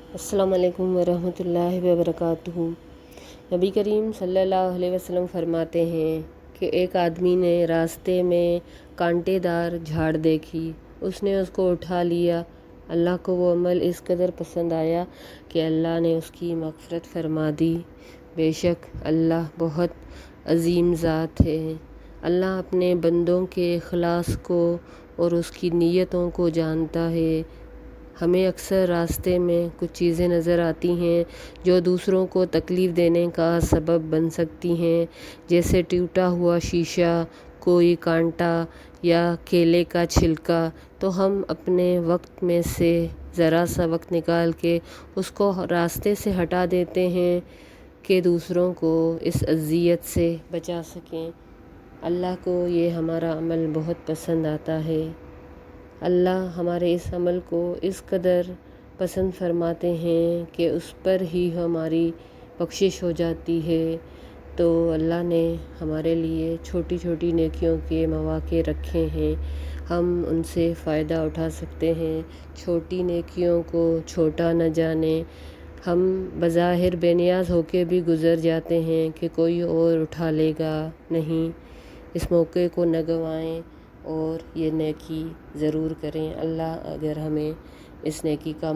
अस्सलाम वालेकुम वरहमतुल्लाहि वबरकातुहू। नबी करीम सल्लल्लाहु अलैहि वसल्लम फरमाते हैं कि एक आदमी ने रास्ते में कांटेदार झाड़ देखी, उसने उसको उठा लिया। अल्लाह को वो अमल इस कदर पसंद आया कि अल्लाह ने उसकी मग़फ़िरत फरमा दी। बेशक अल्लाह बहुत अज़ीम ज़ात है। अल्लाह अपने बंदों के इख़लास को और उसकी नीयतों को जानता है। हमें अक्सर रास्ते में कुछ चीज़ें नज़र आती हैं जो दूसरों को तकलीफ़ देने का सबब बन सकती हैं, जैसे टूटा हुआ शीशा, कोई कांटा या केले का छिलका। तो हम अपने वक्त में से ज़रा सा वक्त निकाल के उसको रास्ते से हटा देते हैं कि दूसरों को इस अज़ियत से बचा सकें। अल्लाह को ये हमारा अमल बहुत पसंद आता है। अल्लाह हमारे इस अमल को इस कदर पसंद फरमाते हैं कि उस पर ही हमारी बख्शिश हो जाती है। तो अल्लाह ने हमारे लिए छोटी छोटी नेकियों के मौक़े रखे हैं, हम उनसे फ़ायदा उठा सकते हैं। छोटी नेकियों को छोटा न जाने, हम बज़ाहिर बेनियाज़ होके भी गुज़र जाते हैं कि कोई और उठा लेगा। नहीं, इस मौके को न गंवाएं और ये नेकी ज़रूर करें। अल्लाह अगर हमें इस नेकी का